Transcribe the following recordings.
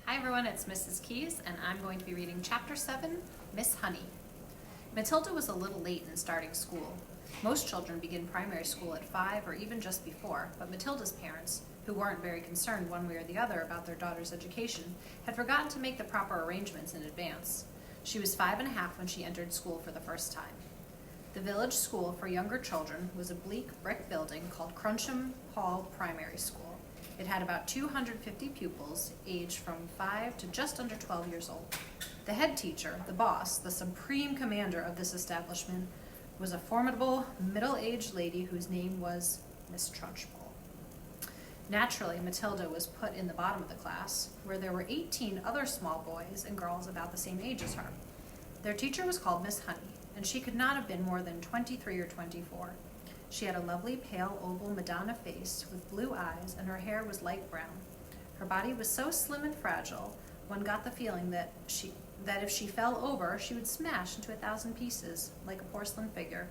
Hi everyone, it's Mrs. Keys, and I'm going to be reading Chapter 7, Miss Honey. Matilda was a little late in starting school. Most children begin primary school at 5 or even just before, but Matilda's parents, who weren't very concerned one way or the other about their daughter's education, had forgotten to make the proper arrangements in advance. She was 5 and a half when she entered school for the first time. The village school for younger children was a bleak brick building called Cruncham Hall Primary School. It had about 250 pupils, aged from 5 to just under 12 years old. The head teacher, the boss, the supreme commander of this establishment, was a formidable, middle-aged lady whose name was Miss Trunchbull. Naturally, Matilda was put in the bottom of the class, where there were 18 other small boys and girls about the same age as her. Their teacher was called Miss Honey, and she could not have been more than 23 or 24. She had a lovely pale oval Madonna face with blue eyes, and her hair was light brown. Her body was so slim and fragile, one got the feeling that if she fell over, she would smash into 1,000 pieces, like a porcelain figure.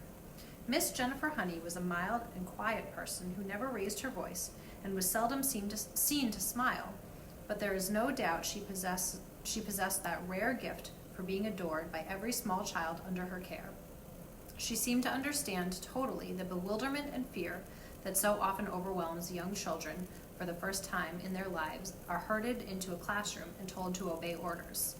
Miss Jennifer Honey was a mild and quiet person who never raised her voice and was seldom seen to smile, but there is no doubt she possessed that rare gift for being adored by every small child under her care. She seemed to understand totally the bewilderment and fear that so often overwhelms young children for the first time in their lives are herded into a classroom and told to obey orders.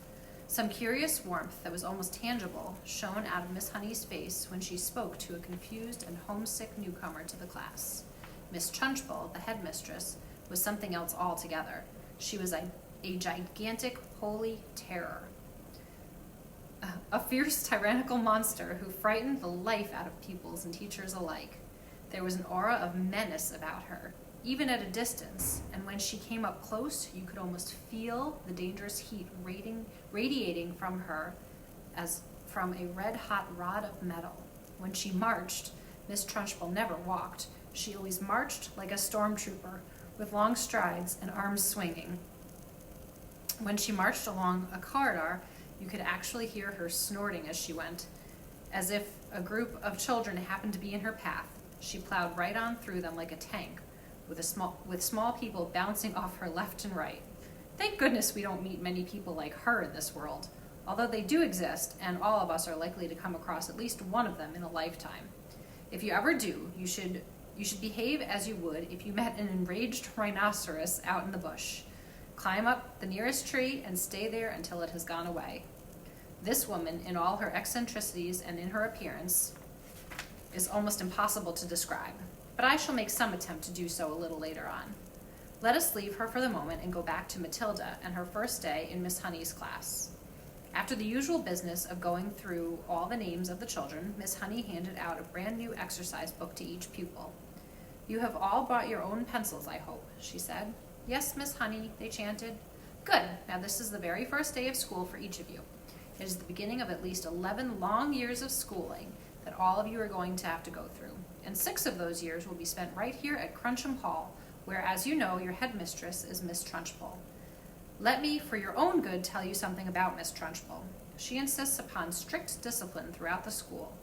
Some curious warmth that was almost tangible shone out of Miss Honey's face when she spoke to a confused and homesick newcomer to the class. Miss Trunchbull, the headmistress, was something else altogether. She was a gigantic holy terror. A fierce, tyrannical monster who frightened the life out of pupils and teachers alike. There was an aura of menace about her, even at a distance, and when she came up close, you could almost feel the dangerous heat radiating from her as from a red-hot rod of metal. When she marched, Miss Trunchbull never walked. She always marched like a stormtrooper, with long strides and arms swinging. When she marched along a corridor, you could actually hear her snorting as she went. As if a group of children happened to be in her path, she plowed right on through them like a tank, with small people bouncing off her left and right. Thank goodness we don't meet many people like her in this world, although they do exist, and all of us are likely to come across at least one of them in a lifetime. If you ever do, you should behave as you would if you met an enraged rhinoceros out in the bush. Climb up the nearest tree and stay there until it has gone away. This woman, in all her eccentricities and in her appearance, is almost impossible to describe, but I shall make some attempt to do so a little later on. Let us leave her for the moment and go back to Matilda and her first day in Miss Honey's class. After the usual business of going through all the names of the children, Miss Honey handed out a brand new exercise book to each pupil. "You have all brought your own pencils, I hope," she said. "Yes, Miss Honey," they chanted. "Good. Now this is the very first day of school for each of you. It is the beginning of at least 11 long years of schooling that all of you are going to have to go through, and 6 of those years will be spent right here at Cruncham Hall, where, as you know, your headmistress is Miss Trunchbull. Let me, for your own good, tell you something about Miss Trunchbull. She insists upon strict discipline throughout the school,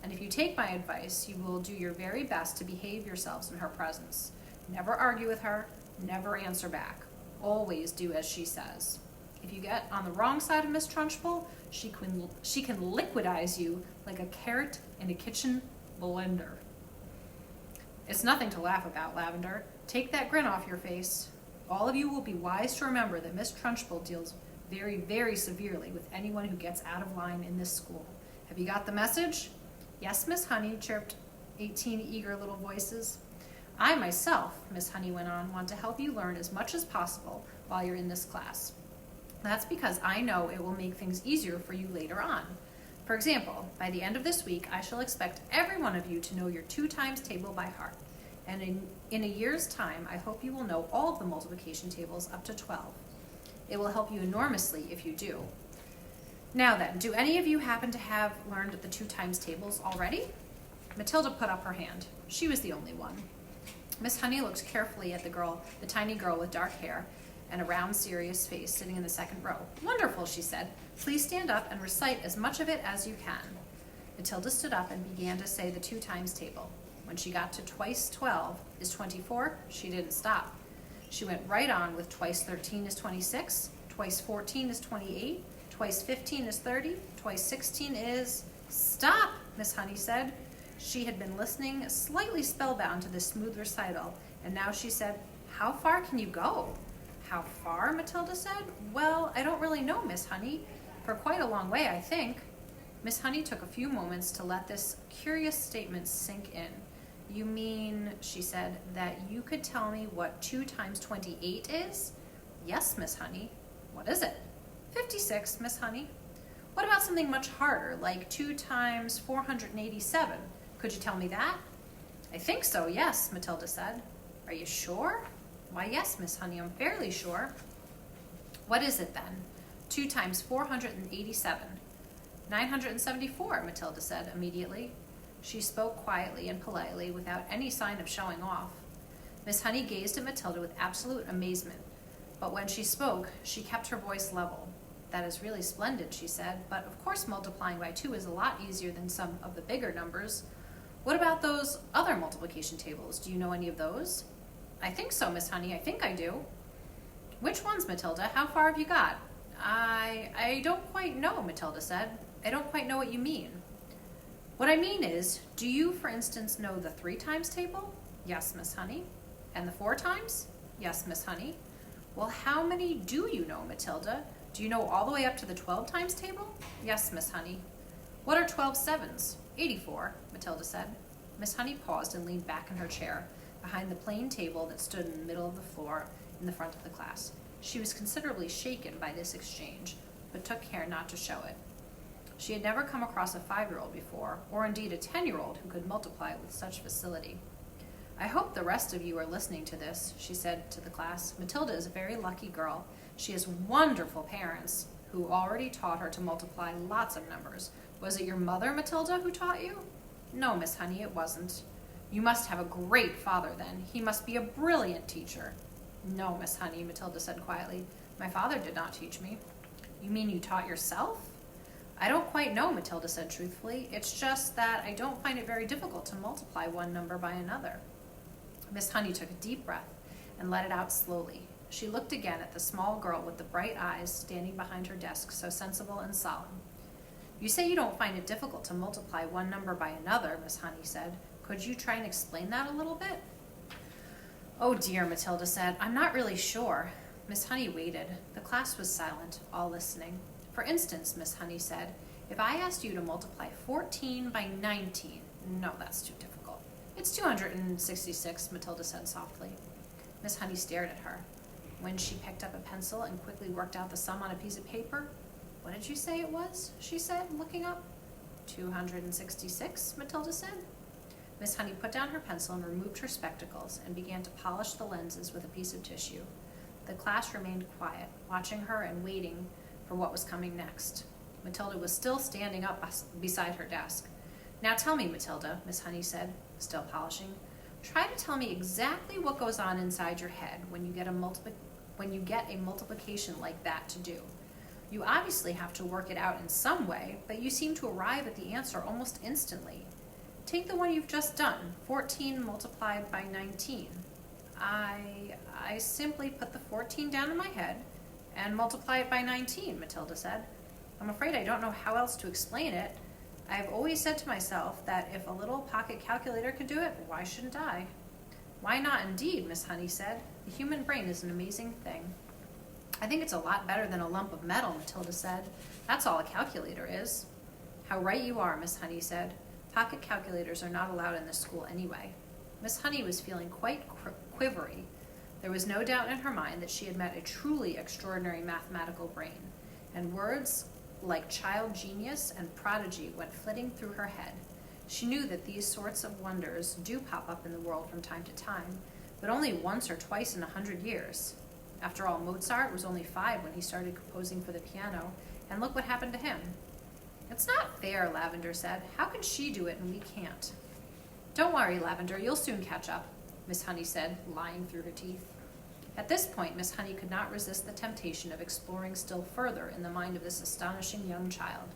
and if you take my advice, you will do your very best to behave yourselves in her presence. Never argue with her, never answer back. Always do as she says. If you get on the wrong side of Miss Trunchbull, she can liquidize you like a carrot in a kitchen blender." It's nothing to laugh about, Lavender. Take that grin off your face. All of you will be wise to remember that Miss Trunchbull deals very, very severely with anyone who gets out of line in this school. Have you got the message? "Yes, Miss Honey," chirped 18 eager little voices. "I myself," Miss Honey went on, "want to help you learn as much as possible while you're in this class. That's because I know it will make things easier for you later on. For example, by the end of this week, I shall expect every one of you to know your 2 times table by heart. And in a year's time, I hope you will know all of the multiplication tables up to 12. It will help you enormously if you do. Now then, do any of you happen to have learned the 2 times tables already?" Matilda put up her hand. She was the only one. Miss Honey looked carefully at the tiny girl with dark hair and a round, serious face sitting in the second row. "Wonderful," she said. "Please stand up and recite as much of it as you can." Matilda stood up and began to say the 2 times table. When she got to twice 12 is 24, she didn't stop. She went right on with twice 13 is 26, Twice 14 is 28. Twice 15 is 30. Twice 16 is... Stop, Miss Honey said. She had been listening, slightly spellbound to this smooth recital, and now she said, "How far can you go?" "How far?" Matilda said. "Well, I don't really know, Miss Honey. For quite a long way, I think." Miss Honey took a few moments to let this curious statement sink in. "You mean," she said, "that you could tell me what 2 times 28 is?" "Yes, Miss Honey." "What is it?" 56, Miss Honey." "What about something much harder, like 2 times 487? Could you tell me that?" "I think so, yes," Matilda said. "Are you sure?" "Why, yes, Miss Honey, I'm fairly sure." "What is it, then?" 2 times 487. 974, Matilda said immediately. She spoke quietly and politely, without any sign of showing off. Miss Honey gazed at Matilda with absolute amazement, but when she spoke, she kept her voice level. "That is really splendid," she said, "but of course multiplying by 2 is a lot easier than some of the bigger numbers. What about those other multiplication tables? Do you know any of those?" "I think so, Miss Honey, I think I do." "Which ones, Matilda? How far have you got?" I don't quite know," Matilda said. "I don't quite know what you mean." "What I mean is, do you, for instance, know the 3 times table?" "Yes, Miss Honey." "And the 4 times?" "Yes, Miss Honey." "Well, how many do you know, Matilda? Do you know all the way up to the 12 times table?" "Yes, Miss Honey." "What are 12 sevens?" 84, Matilda said. Miss Honey paused and leaned back in her chair, behind the plain table that stood in the middle of the floor in the front of the class. She was considerably shaken by this exchange, but took care not to show it. She had never come across a 5-year-old before, or indeed a 10-year-old who could multiply with such facility. "I hope the rest of you are listening to this," she said to the class. "Matilda is a very lucky girl. She has wonderful parents who already taught her to multiply lots of numbers. Was it your mother, Matilda, who taught you?" "No, Miss Honey, it wasn't." "You must have a great father, then. He must be a brilliant teacher." "No, Miss Honey," Matilda said quietly. "My father did not teach me." "You mean you taught yourself?" "I don't quite know," Matilda said truthfully. "It's just that I don't find it very difficult to multiply one number by another." Miss Honey took a deep breath and let it out slowly. She looked again at the small girl with the bright eyes standing behind her desk, so sensible and solemn. "You say you don't find it difficult to multiply one number by another," Miss Honey said. "Could you try and explain that a little bit?" "Oh dear," Matilda said, "I'm not really sure." Miss Honey waited. The class was silent, all listening. "For instance," Miss Honey said, "if I asked you to multiply 14 by 19, no, that's too difficult." "It's 266, Matilda said softly. Miss Honey stared at her. When she picked up a pencil and quickly worked out the sum on a piece of paper. "What did you say it was?" she said, looking up. 266, Matilda said. Miss Honey put down her pencil and removed her spectacles and began to polish the lenses with a piece of tissue. The class remained quiet, watching her and waiting for what was coming next. Matilda was still standing up beside her desk. "Now tell me, Matilda," Miss Honey said, still polishing. "Try to tell me exactly what goes on inside your head when you get a multiplication like that to do. You obviously have to work it out in some way, but you seem to arrive at the answer almost instantly. Take the one you've just done, 14 multiplied by 19. I simply put the 14 down in my head and multiply it by 19, Matilda said. I'm afraid I don't know how else to explain it. I've always said to myself that if a little pocket calculator could do it, why shouldn't I? Why not indeed, Miss Honey said. The human brain is an amazing thing. I think it's a lot better than a lump of metal, Matilda said. That's all a calculator is. How right you are, Miss Honey said. Pocket calculators are not allowed in this school anyway. Miss Honey was feeling quite quivery. There was no doubt in her mind that she had met a truly extraordinary mathematical brain, and words like child genius and prodigy went flitting through her head. She knew that these sorts of wonders do pop up in the world from time to time, but only once or twice in 100 years. After all, Mozart was only 5 when he started composing for the piano, and look what happened to him. It's not fair, Lavender said. How can she do it and we can't? Don't worry, Lavender, you'll soon catch up, Miss Honey said, lying through her teeth. At this point, Miss Honey could not resist the temptation of exploring still further in the mind of this astonishing young child.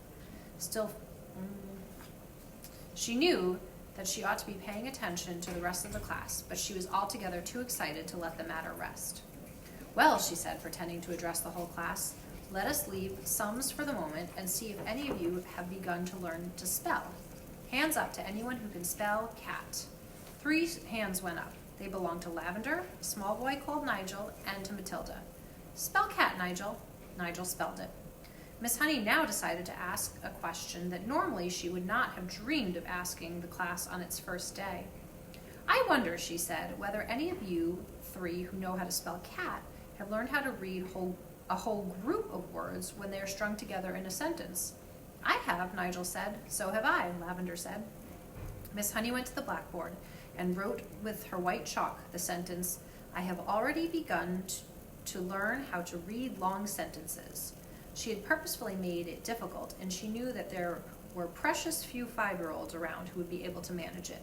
She knew that she ought to be paying attention to the rest of the class, but she was altogether too excited to let the matter rest. Well, she said, pretending to address the whole class, let us leave sums for the moment and see if any of you have begun to learn to spell. Hands up to anyone who can spell cat. 3 hands went up. They belonged to Lavender, a small boy called Nigel, and to Matilda. Spell cat, Nigel. Nigel spelled it. Miss Honey now decided to ask a question that normally she would not have dreamed of asking the class on its first day. I wonder, she said, whether any of you 3 who know how to spell cat have learned how to read a whole group of words when they are strung together in a sentence. I have, Nigel said. So have I, Lavender said. Miss Honey went to the blackboard and wrote with her white chalk the sentence, I have already begun to learn how to read long sentences. She had purposefully made it difficult, and she knew that there were precious few 5-year-olds around who would be able to manage it.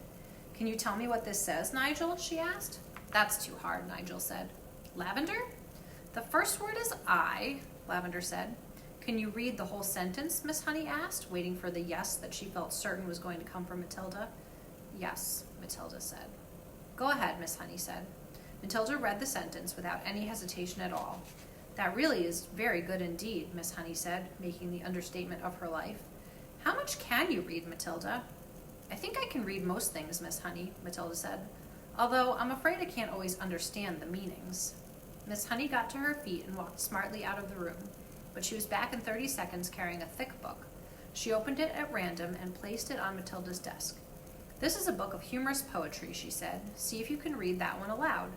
Can you tell me what this says, Nigel? She asked. That's too hard, Nigel said. Lavender? The first word is I, Lavender said. Can you read the whole sentence, Miss Honey asked, waiting for the yes that she felt certain was going to come from Matilda. Yes, Matilda said. Go ahead, Miss Honey said. Matilda read the sentence without any hesitation at all. That really is very good indeed, Miss Honey said, making the understatement of her life. How much can you read, Matilda? I think I can read most things, Miss Honey, Matilda said, although I'm afraid I can't always understand the meanings. Miss Honey got to her feet and walked smartly out of the room, but she was back in 30 seconds carrying a thick book. She opened it at random and placed it on Matilda's desk. This is a book of humorous poetry, she said. See if you can read that one aloud.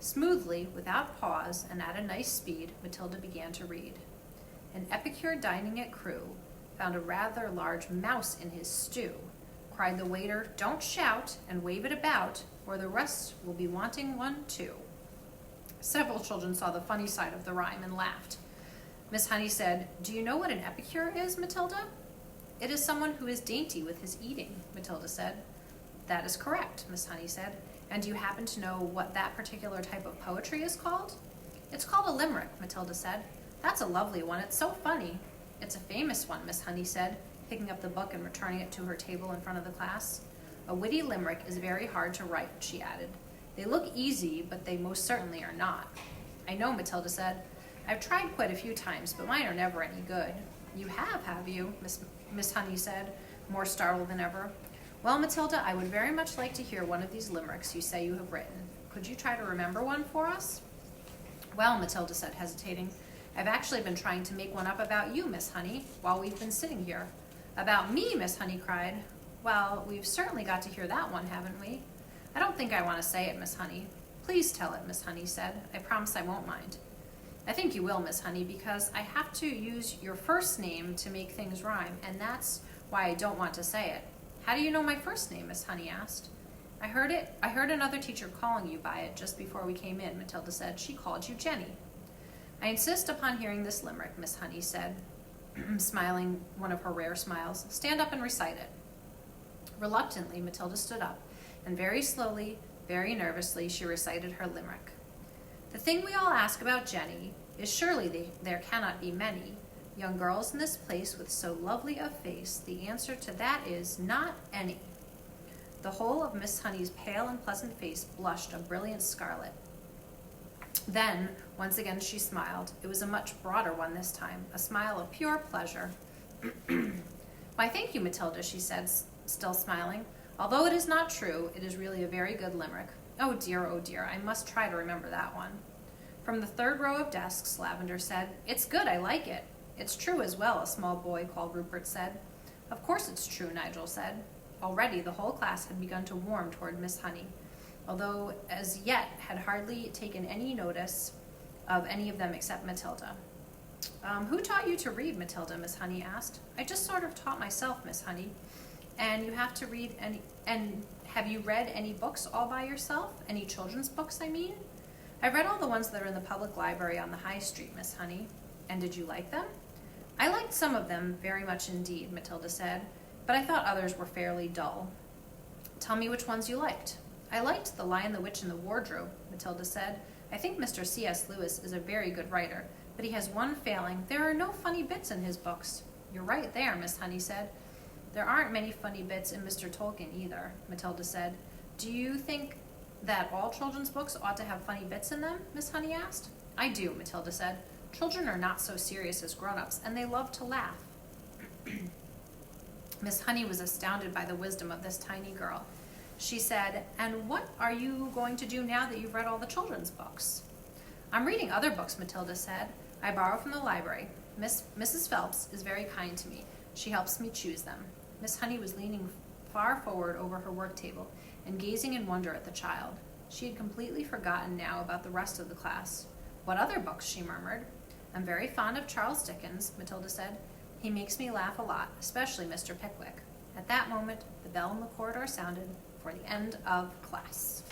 Smoothly, without pause, and at a nice speed, Matilda began to read. An epicure dining at Crewe found a rather large mouse in his stew. Cried the waiter, don't shout and wave it about, or the rest will be wanting one too. Several children saw the funny side of the rhyme and laughed. Miss Honey said, do you know what an epicure is, Matilda? It is someone who is dainty with his eating, Matilda said. That is correct, Miss Honey said. And do you happen to know what that particular type of poetry is called? It's called a limerick, Matilda said. That's a lovely one. It's so funny. It's a famous one, Miss Honey said, picking up the book and returning it to her table in front of the class. A witty limerick is very hard to write, she added. They look easy, but they most certainly are not. I know, Matilda said. I've tried quite a few times, but mine are never any good. You have you? Miss Honey said, more startled than ever. Well, Matilda, I would very much like to hear one of these limericks you say you have written. Could you try to remember one for us? Well, Matilda said, hesitating, I've actually been trying to make one up about you, Miss Honey, while we've been sitting here. About me, Miss Honey cried. Well, we've certainly got to hear that one, haven't we? I don't think I want to say it, Miss Honey. Please tell it, Miss Honey said. I promise I won't mind. I think you will, Miss Honey, because I have to use your first name to make things rhyme, and that's why I don't want to say it. How do you know my first name? Miss Honey asked. I heard another teacher calling you by it just before we came in, Matilda said. She called you Jenny. I insist upon hearing this limerick, Miss Honey said, smiling one of her rare smiles. Stand up and recite it. Reluctantly, Matilda stood up, and very slowly, very nervously, she recited her limerick. The thing we all ask about Jenny is surely there cannot be many young girls in this place with so lovely a face. The answer to that is not any. The whole of Miss Honey's pale and pleasant face blushed a brilliant scarlet. Then, once again, she smiled. It was a much broader one this time, a smile of pure pleasure. Why, thank you, Matilda, she said, still smiling. Although it is not true, it is really a very good limerick. Oh dear, I must try to remember that one. From the third row of desks, Lavender said, It's good, I like it. It's true as well, a small boy called Rupert said. Of course it's true, Nigel said. Already the whole class had begun to warm toward Miss Honey, although as yet had hardly taken any notice of any of them except Matilda. Who taught you to read, Matilda? Miss Honey asked. I just sort of taught myself, Miss Honey. And you have to read and have you read any books all by yourself? Any children's books, I mean? I read all the ones that are in the public library on the High Street, Miss Honey. And did you like them? I liked some of them very much indeed, Matilda said, but I thought others were fairly dull. Tell me which ones you liked. I liked The Lion, the Witch, and the Wardrobe, Matilda said. I think Mr. C.S. Lewis is a very good writer, but he has one failing. There are no funny bits in his books. You're right there, Miss Honey said. There aren't many funny bits in Mr. Tolkien either, Matilda said. Do you think that all children's books ought to have funny bits in them? Miss Honey asked. I do, Matilda said. Children are not so serious as grown-ups, and they love to laugh. Miss Honey was astounded by the wisdom of this tiny girl. She said, and what are you going to do now that you've read all the children's books? I'm reading other books, Matilda said. I borrow from the library. Mrs. Phelps is very kind to me. She helps me choose them. Miss Honey was leaning far forward over her work table and gazing in wonder at the child. She had completely forgotten now about the rest of the class. What other books? She murmured. I'm very fond of Charles Dickens, Matilda said. He makes me laugh a lot, especially Mr. Pickwick. At that moment, the bell in the corridor sounded for the end of class.